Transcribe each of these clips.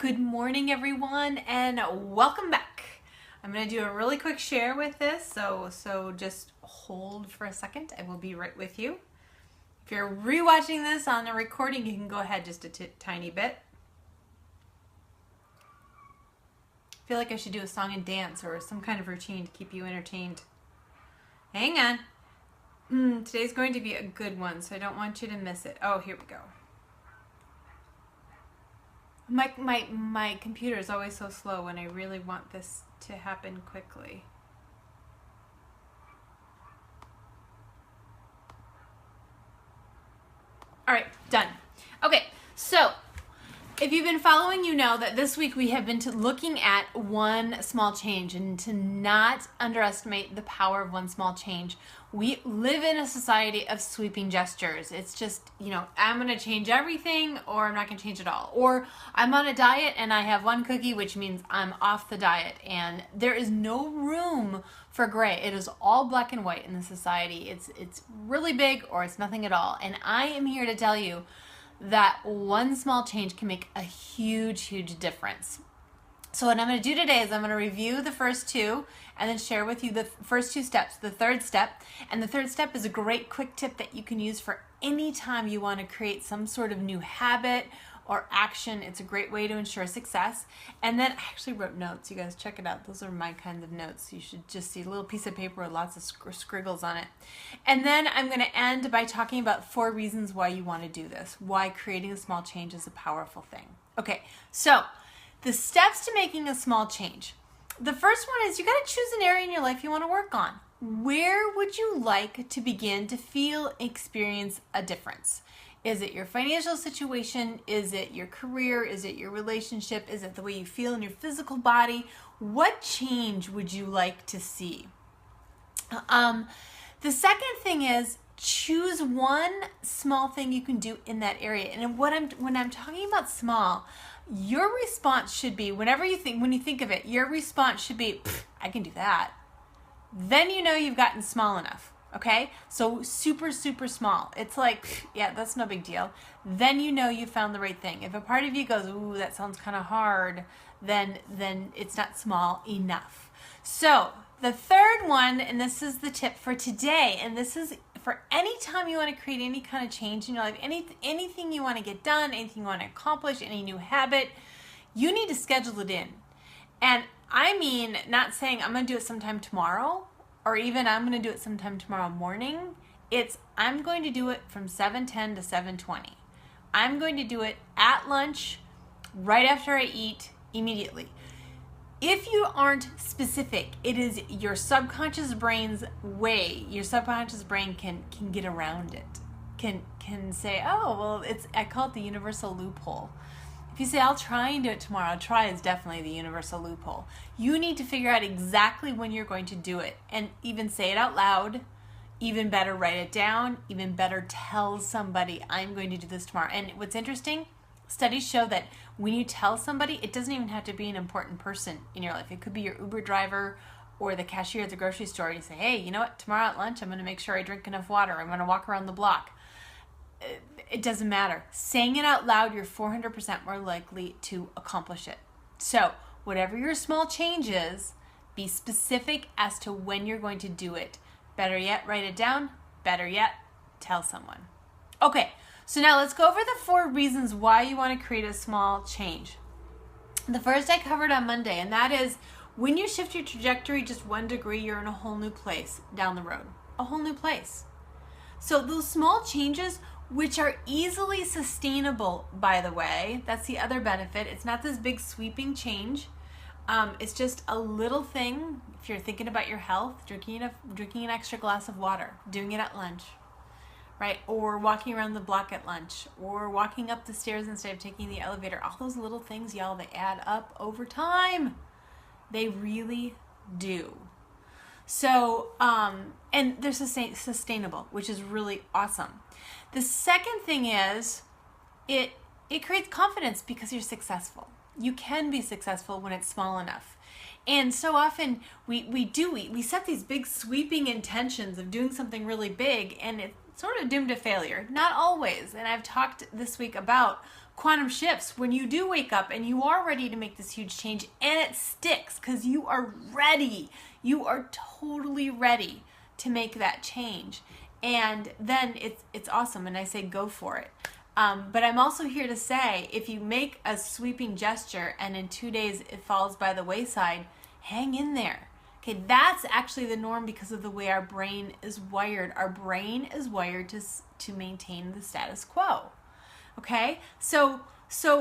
Good morning, everyone, and welcome back. I'm going to do a really quick share with this, so just hold for a second. I will be right with you. If you're rewatching this on the recording, you can go ahead just a tiny bit. I feel like I should do a song and dance or some kind of routine to keep you entertained. Hang on. Today's going to be a good one, so I don't want you to miss it. Oh, here we go. My computer is always so slow when I really want this to happen quickly. All right, done. Okay, so if you've been following, you know that this week we have been looking at one small change, and to not underestimate the power of one small change. We live in a society of sweeping gestures. It's just, I'm going to change everything, or I'm not going to change it all. Or I'm on a diet and I have one cookie, which means I'm off the diet. And there is no room for gray. It is all black and white in the society. It's really big or it's nothing at all. And I am here to tell you that one small change can make a huge, huge difference. So what I'm going to do today is I'm going to review the first two and then share with you the first two steps, the third step. And the third step is a great quick tip that you can use for any time you want to create some sort of new habit or action. It's a great way to ensure success. And then I actually wrote notes. You guys check it out. Those are my kinds of notes. You should just see a little piece of paper with lots of scriggles on it. And then I'm going to end by talking about 4 reasons why you want to do this, why creating a small change is a powerful thing. Okay, so the steps to making a small change. The first one is you got to choose an area in your life you want to work on. Where would you like to begin to experience a difference? Is it your financial situation? Is it your career? Is it your relationship? Is it the way you feel in your physical body? What change would you like to see? The second thing is choose one small thing you can do in that area. And when I'm talking about small, your response should be, when you think of it, your response should be, I can do that. Then you know you've gotten small enough, okay? So super, super small. It's like, yeah, that's no big deal. Then you know you found the right thing. If a part of you goes, ooh, that sounds kind of hard, then it's not small enough. So the third one, and this is the tip for today, and this is for any time you want to create any kind of change in your life, anything you want to get done, anything you want to accomplish, any new habit, you need to schedule it in. And I mean, not saying I'm going to do it sometime tomorrow, or even I'm going to do it sometime tomorrow morning. It's I'm going to do it from 7:10 to 7:20. I'm going to do it at lunch, right after I eat, immediately. If you aren't specific, it is your subconscious brain's way. Your subconscious brain can get around it. Can say, oh, well, I call it the universal loophole. If you say, I'll try and do it tomorrow, try is definitely the universal loophole. You need to figure out exactly when you're going to do it and even say it out loud. Even better, write it down. Even better, tell somebody, I'm going to do this tomorrow. And what's interesting, studies show that when you tell somebody, it doesn't even have to be an important person in your life. It could be your Uber driver or the cashier at the grocery store. You say, hey, you know what? Tomorrow at lunch, I'm going to make sure I drink enough water. I'm going to walk around the block. It doesn't matter. Saying it out loud, you're 400% more likely to accomplish it. So whatever your small change is, be specific as to when you're going to do it. Better yet, write it down. Better yet, tell someone. Okay. So now let's go over the 4 reasons why you want to create a small change. The first I covered on Monday, and that is when you shift your trajectory just 1 degree, you're in a whole new place down the road. A whole new place. So those small changes, which are easily sustainable, by the way, that's the other benefit. It's not this big sweeping change. It's just a little thing. If you're thinking about your health, drinking an extra glass of water, doing it at lunch. Right? Or walking around the block at lunch, or walking up the stairs instead of taking the elevator. All those little things, y'all, they add up over time. They really do. So, and they're sustainable, which is really awesome. The second thing is it creates confidence because you're successful. You can be successful when it's small enough. And so often we set these big sweeping intentions of doing something really big, and it's sort of doomed to failure. Not always. And I've talked this week about quantum shifts, when you do wake up and you are ready to make this huge change and it sticks because you are ready. You are totally ready to make that change. And then it's awesome, and I say go for it. But I'm also here to say, if you make a sweeping gesture and in 2 days it falls by the wayside, hang in there. Okay, that's actually the norm because of the way our brain is wired. Our brain is wired to maintain the status quo. Okay, so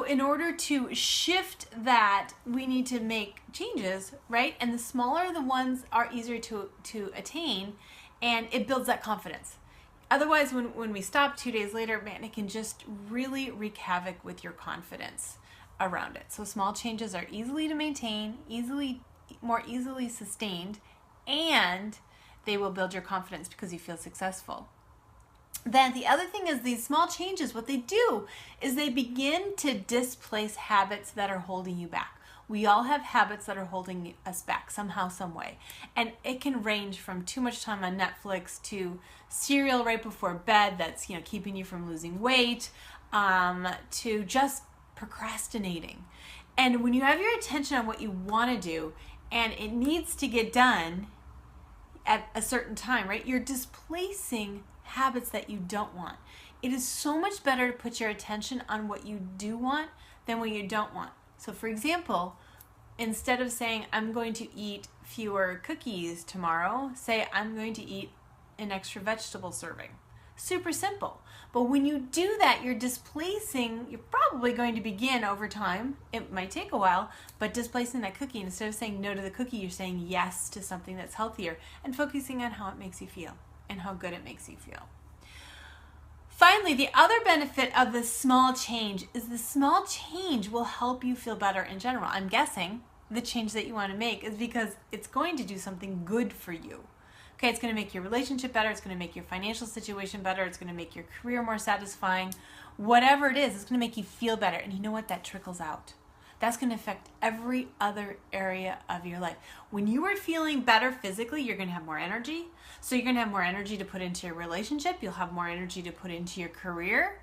in order to shift that, we need to make changes, right? And the smaller the ones are easier to attain, and it builds that confidence. Otherwise, when we stop 2 days later, man, it can just really wreak havoc with your confidence around it. So small changes are easily to maintain, more easily sustained, and they will build your confidence because you feel successful. Then the other thing is, these small changes, what they do is they begin to displace habits that are holding you back. We all have habits that are holding us back somehow, some way. And it can range from too much time on Netflix to cereal right before bed that's, keeping you from losing weight, to just procrastinating. And when you have your attention on what you want to do and it needs to get done at a certain time, right? You're displacing habits that you don't want. It is so much better to put your attention on what you do want than what you don't want. So for example, instead of saying, I'm going to eat fewer cookies tomorrow, say, I'm going to eat an extra vegetable serving. Super simple. But when you do that, you're displacing, you're probably going to begin over time, it might take a while, but displacing that cookie. Instead of saying no to the cookie, you're saying yes to something that's healthier and focusing on how it makes you feel and how good it makes you feel. Finally, the other benefit of this small change is the small change will help you feel better in general. I'm guessing the change that you want to make is because it's going to do something good for you. Okay, it's going to make your relationship better, it's going to make your financial situation better, it's going to make your career more satisfying. Whatever it is, it's going to make you feel better. And you know what? That trickles out. That's going to affect every other area of your life. When you are feeling better physically, you're going to have more energy. So you're going to have more energy to put into your relationship. You'll have more energy to put into your career.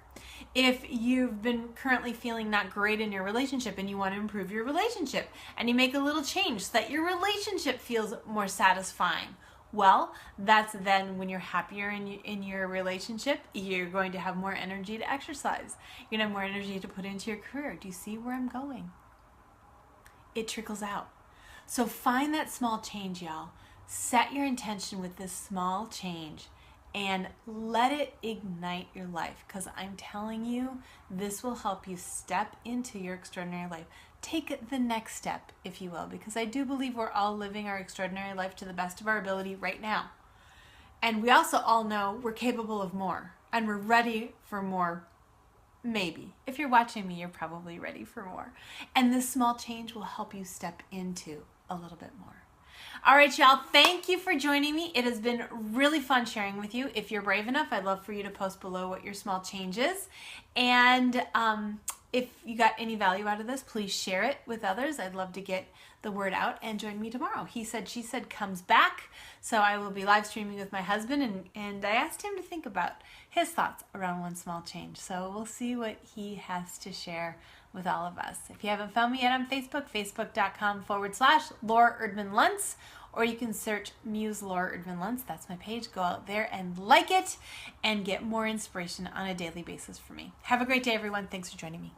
If you've been currently feeling not great in your relationship and you want to improve your relationship and you make a little change so that your relationship feels more satisfying, well, that's then when you're happier in your relationship, you're going to have more energy to exercise. You're going to have more energy to put into your career. Do you see where I'm going? It trickles out. So find that small change, y'all. Set your intention with this small change and let it ignite your life, because I'm telling you, this will help you step into your extraordinary life. Take the next step, if you will, because I do believe we're all living our extraordinary life to the best of our ability right now. And we also all know we're capable of more, and we're ready for more. Maybe. If you're watching me, you're probably ready for more. And this small change will help you step into a little bit more. All right, y'all, thank you for joining me. It has been really fun sharing with you. If you're brave enough, I'd love for you to post below what your small change is. And if you got any value out of this, please share it with others. I'd love to get the word out, and join me tomorrow. He Said, She Said comes back. So I will be live streaming with my husband, and I asked him to think about his thoughts around one small change. So we'll see what he has to share with all of us. If you haven't found me yet on Facebook, facebook.com/Laura Erdman-Luntz, or you can search MuseLaura Erdman-Luntz. That's my page. Go out there and like it and get more inspiration on a daily basis from me. Have a great day, everyone. Thanks for joining me.